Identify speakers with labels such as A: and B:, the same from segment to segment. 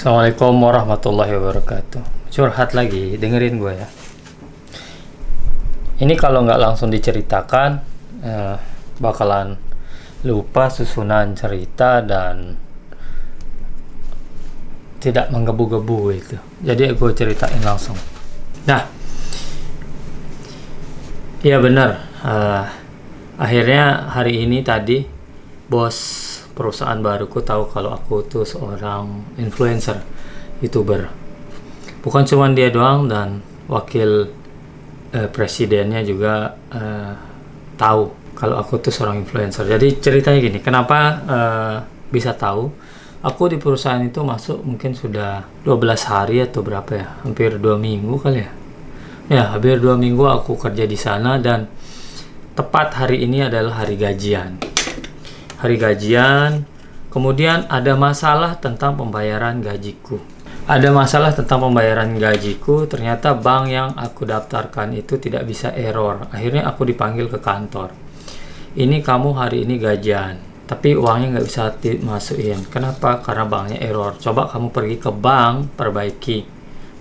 A: Assalamualaikum warahmatullahi wabarakatuh. Curhat lagi, dengerin gue ya. Ini kalau nggak langsung diceritakan, bakalan lupa susunan cerita dan tidak menggebu-gebu itu. Jadi gue ceritain langsung. Nah, iya benar. Akhirnya hari ini tadi bos perusahaan baruku tahu kalau aku tuh seorang influencer, YouTuber. Bukan cuma dia doang, dan wakil presidennya juga tahu kalau aku tuh seorang influencer. Jadi ceritanya gini, kenapa bisa tahu? Aku di perusahaan itu masuk mungkin sudah 12 hari atau berapa ya? Hampir 2 minggu kali ya. Ya, hampir 2 minggu aku kerja di sana, dan tepat hari ini adalah hari gajian. Kemudian ada masalah tentang pembayaran gajiku. Ternyata bank yang aku daftarkan itu tidak bisa error. Akhirnya aku dipanggil ke kantor. Ini kamu hari ini gajian, tapi uangnya nggak bisa dimasukin. Kenapa? Karena banknya error. Coba kamu pergi ke bank, perbaiki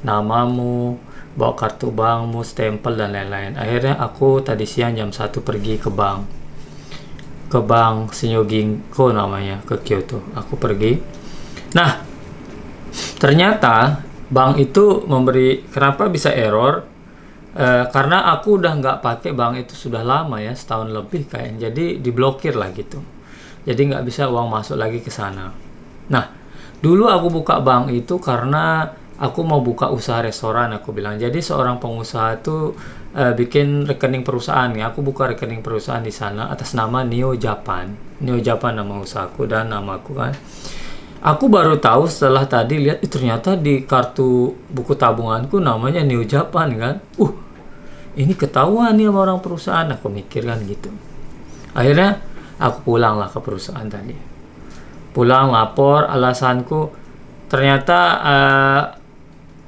A: namamu, bawa kartu bankmu, stempel dan lain-lain. Akhirnya aku tadi siang jam 1 pergi ke bank Shinyo Ginko namanya, ke Kyoto. Aku pergi. Nah, ternyata bank itu kenapa bisa error? Karena aku udah nggak pakai bank itu sudah lama ya, setahun lebih kayaknya. Jadi diblokir lah gitu. Jadi nggak bisa uang masuk lagi ke sana. Nah, dulu aku buka bank itu karena aku mau buka usaha restoran, aku bilang. Jadi seorang pengusaha itu bikin rekening perusahaan ya. Aku buka rekening perusahaan di sana atas nama Neo Japan nama usahaku dan namaku kan. Aku baru tahu setelah tadi lihat, ternyata di kartu buku tabunganku namanya Neo Japan kan. Ini ketahuan nih sama orang perusahaan, aku mikir kan gitu. Akhirnya aku pulang lah ke perusahaan tadi. Pulang lapor, alasanku ternyata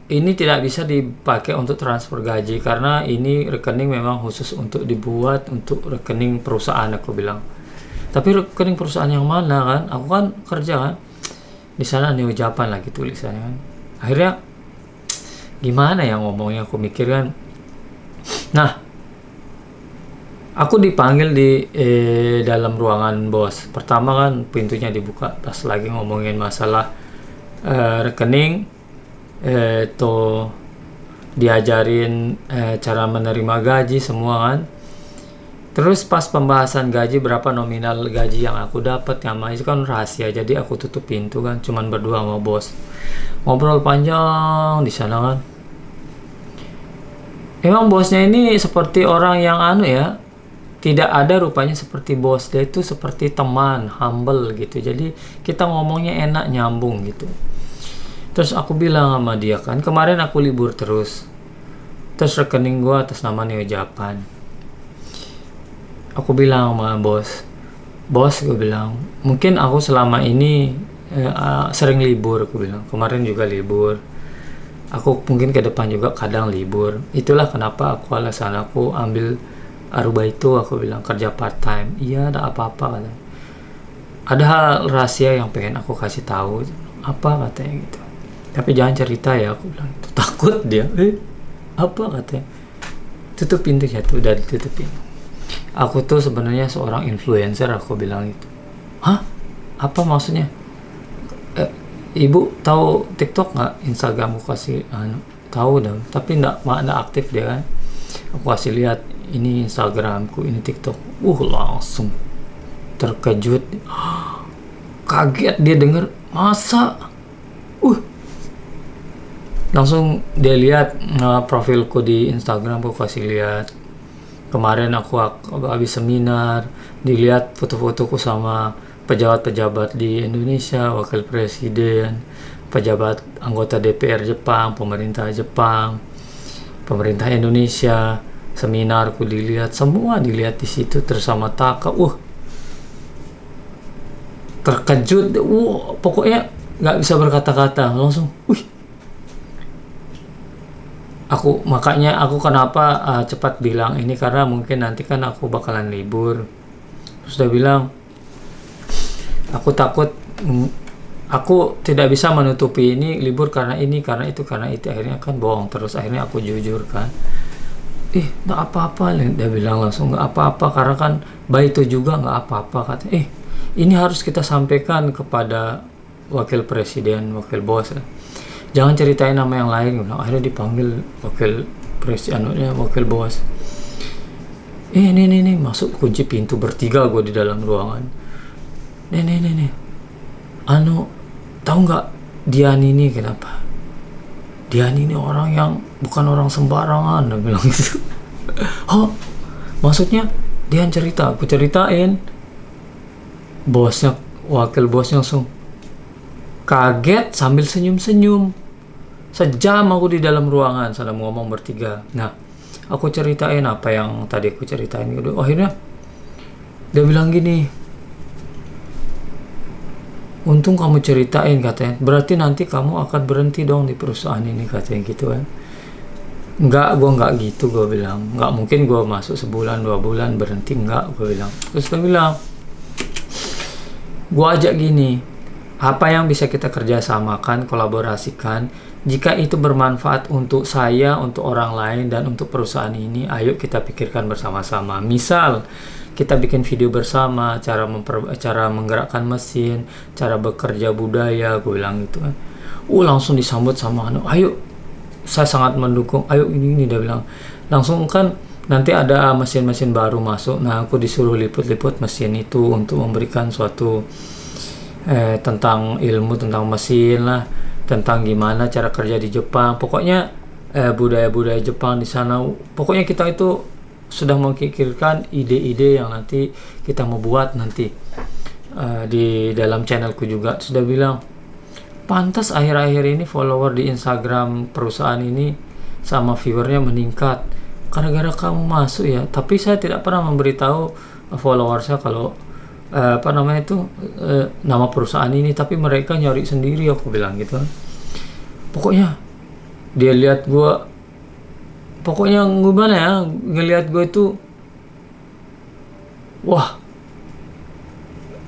A: ini tidak bisa dipakai untuk transfer gaji karena ini rekening memang khusus untuk dibuat untuk rekening perusahaan, aku bilang. Tapi rekening perusahaan yang mana kan? Aku kan kerja kan di sana, Neo Japan lagi tulisannya kan. Akhirnya gimana ya ngomongnya, aku mikir kan. Nah, aku dipanggil di dalam ruangan bos. Pertama kan pintunya dibuka pas lagi ngomongin masalah rekening. Diajarin cara menerima gaji semua kan. Terus pas pembahasan gaji, berapa nominal gaji yang aku dapat, yang itu kan rahasia. Jadi aku tutup pintu kan, cuman berdua sama bos. Ngobrol panjang di sana kan. Emang bosnya ini seperti orang yang tidak ada rupanya seperti bos. Dia itu seperti teman, humble gitu. Jadi kita ngomongnya enak, nyambung gitu. Terus aku bilang sama dia kan, kemarin aku libur terus rekening gue atas nama Neo Japan. Aku bilang sama bos, gue bilang, mungkin aku selama ini sering libur, aku bilang. Kemarin juga libur. Aku mungkin ke depan juga kadang libur. Itulah kenapa alasan aku ambil Aruba itu, aku bilang, kerja part time. Iya, ada apa-apa katanya. Ada hal rahasia yang pengen aku kasih tahu. Apa katanya gitu. Tapi jangan cerita ya, aku bilang itu. Takut dia. Apa katanya? Tutup pintu ya, tuh udah ditutupin. Aku tuh sebenarnya seorang influencer, aku bilang itu. Hah? Apa maksudnya? Ibu tahu TikTok nggak? Instagram aku kasih tahu dong, tapi nggak aktif dia kan. Aku kasih lihat, ini Instagramku, ini TikTok. Langsung terkejut. Kaget dia denger, masa? Langsung dia lihat profilku di Instagram, aku kasih lihat. Kemarin aku habis seminar, dilihat foto-fotoku sama pejabat-pejabat di Indonesia, wakil presiden, pejabat anggota DPR Jepang, pemerintah Indonesia. Seminarku dilihat, semua dilihat di situ, bersama Taka. Terkejut, pokoknya nggak bisa berkata-kata, langsung. Makanya aku kenapa cepat bilang ini, karena mungkin nanti kan aku bakalan libur. Terus dia bilang, aku takut aku tidak bisa menutupi ini libur karena ini, karena itu, karena itu. Akhirnya kan bohong terus. Akhirnya aku jujur kan, nggak apa-apa, dia bilang langsung, nggak apa-apa, karena kan bayi itu juga nggak apa-apa, katanya. Ini harus kita sampaikan kepada wakil presiden, wakil bos ya. Jangan ceritain nama yang lain. Akhirnya dipanggil wakil presiden, wakil bos. Nih, masuk, kunci pintu, bertiga gue di dalam ruangan. Nih, tahu nggak Dian ini kenapa? Dian ini orang yang bukan orang sembarangan, dia bilang gitu. Oh, maksudnya Dian cerita, aku ceritain. Bosnya, wakil bosnya langsung kaget sambil senyum-senyum. Sejam aku di dalam ruangan sedang ngomong bertiga. Nah, aku ceritain apa yang tadi aku ceritain. Akhirnya dia bilang gini, untung kamu ceritain, katanya. Berarti nanti kamu akan berhenti dong di perusahaan ini, katanya gitu kan. Gue nggak gitu, gue bilang. Nggak mungkin gue masuk sebulan, 2 bulan berhenti, nggak, gue bilang. Terus dia bilang, gue ajak gini, apa yang bisa kita kerjasamakan, kolaborasikan, jika itu bermanfaat untuk saya, untuk orang lain, dan untuk perusahaan ini, ayo kita pikirkan bersama-sama. Misal, kita bikin video bersama, cara menggerakkan mesin, cara bekerja budaya, gue bilang gitu kan. Langsung disambut sama ayo, saya sangat mendukung, ayo ini, dia bilang. Langsung kan nanti ada mesin-mesin baru masuk, nah aku disuruh liput-liput mesin itu untuk memberikan suatu tentang ilmu tentang mesin lah, tentang gimana cara kerja di Jepang, pokoknya budaya-budaya Jepang di sana. Pokoknya kita itu sudah memikirkan ide-ide yang nanti kita mau buat nanti di dalam channelku juga. Sudah bilang, pantas akhir-akhir ini follower di Instagram perusahaan ini sama viewernya meningkat gara-gara kamu masuk ya. Tapi saya tidak pernah memberitahu follower saya kalau nama perusahaan ini, tapi mereka nyari sendiri, aku bilang gitu. Pokoknya dia lihat gue, pokoknya gimana ya, ngelihat gue itu, wah,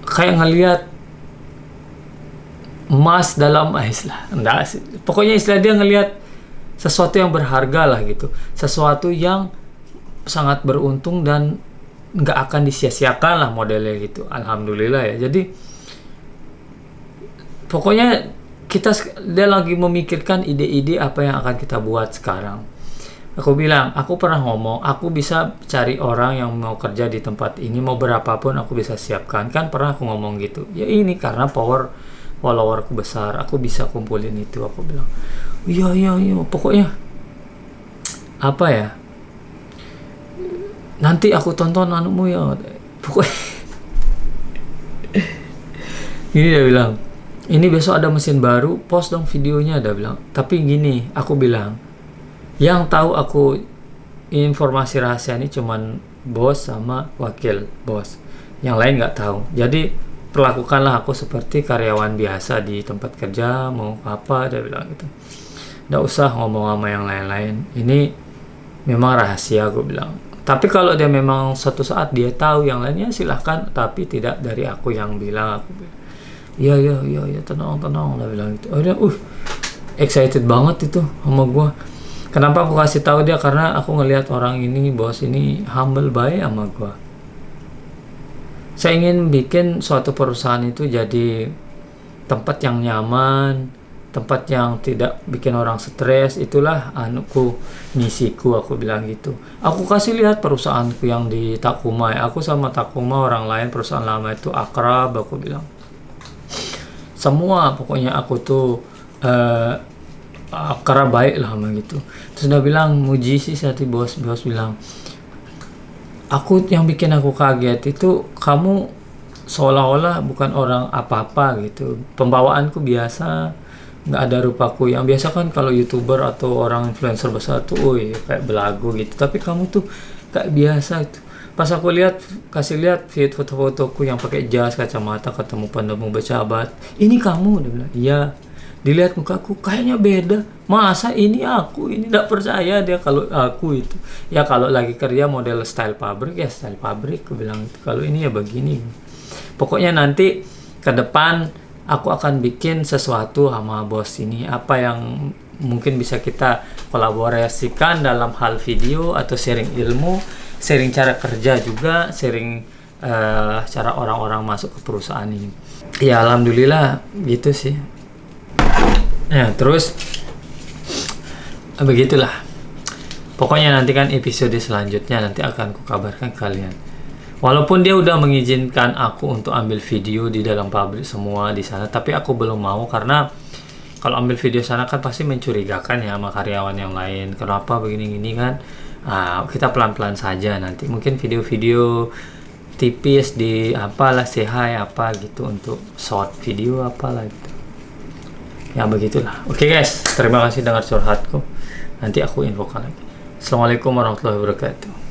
A: kayak ngelihat emas dalam ais lah, enggak sih. Pokoknya istilah dia ngelihat sesuatu yang berharga lah gitu, sesuatu yang sangat beruntung dan nggak akan disia-siakan lah modelnya gitu. Alhamdulillah ya. Jadi pokoknya dia lagi memikirkan ide-ide apa yang akan kita buat sekarang. Aku bilang, aku pernah ngomong, aku bisa cari orang yang mau kerja di tempat ini, mau berapapun aku bisa siapkan. Kan pernah aku ngomong gitu. Ya ini karena followerku besar, aku bisa kumpulin itu, aku bilang. Iya, pokoknya apa ya, nanti aku tonton anumu ya, pokoknya. Ini dia bilang, ini besok ada mesin baru, post dong videonya, dia bilang. Tapi gini, aku bilang, yang tahu aku informasi rahasia ini cuman bos sama wakil bos, yang lain nggak tahu. Jadi perlakukanlah aku seperti karyawan biasa di tempat kerja, mau apa, dia bilang gitu. Nggak usah ngomong sama yang lain-lain, ini memang rahasia, aku bilang. Tapi kalau dia memang suatu saat dia tahu yang lainnya, silahkan, tapi tidak dari aku yang bilang, aku bilang. Iya, tenang, dia bilang gitu. Dia excited banget itu sama gua. Kenapa aku kasih tahu dia? Karena aku ngelihat orang ini, bos ini humble baik sama gua. Saya ingin bikin suatu perusahaan itu jadi tempat yang nyaman, tempat yang tidak bikin orang stres. Itulah misiku, aku bilang gitu. Aku kasih lihat perusahaanku yang di Takuma. Aku sama Takuma, orang lain perusahaan lama itu akrab, aku bilang. Semua pokoknya aku tuh akrab baik lah sama gitu. Terus dia bilang, muji sih satu bos bilang, aku yang bikin aku kaget itu kamu seolah-olah bukan orang apa-apa gitu. Pembawaanku biasa, nggak ada rupaku yang biasa kan kalau YouTuber atau orang influencer besar tuh kayak belagu gitu. Tapi kamu tuh kayak biasa itu. Pas aku kasih lihat feed foto-fotoku yang pakai jas, kacamata, ketemu pandemu bersahabat. Ini kamu, dia bilang. Iya. Dilihat mukaku kayaknya beda. Masa ini aku, ini tidak percaya dia kalau aku itu. Ya kalau lagi kerja model style pabrik ya style pabrik, aku bilang itu. Kalau ini ya begini. Pokoknya nanti ke depan aku akan bikin sesuatu sama bos ini, apa yang mungkin bisa kita kolaborasikan dalam hal video atau sharing ilmu, sharing cara kerja juga, sharing cara orang-orang masuk ke perusahaan ini. Ya alhamdulillah gitu sih. Ya terus begitulah. Pokoknya nanti kan episode selanjutnya nanti akan kukabarkan ke kalian. Walaupun dia udah mengizinkan aku untuk ambil video di dalam pabrik semua di sana, tapi aku belum mau karena kalau ambil video sana kan pasti mencurigakan ya sama karyawan yang lain. Kenapa begini-gini kan? Kita pelan-pelan saja nanti. Mungkin video-video tipis di apalah say hi apa gitu untuk short video apalah gitu. Ya begitulah. Oke guys, terima kasih dengar curhatku. Nanti aku infokan lagi. Assalamualaikum warahmatullahi wabarakatuh.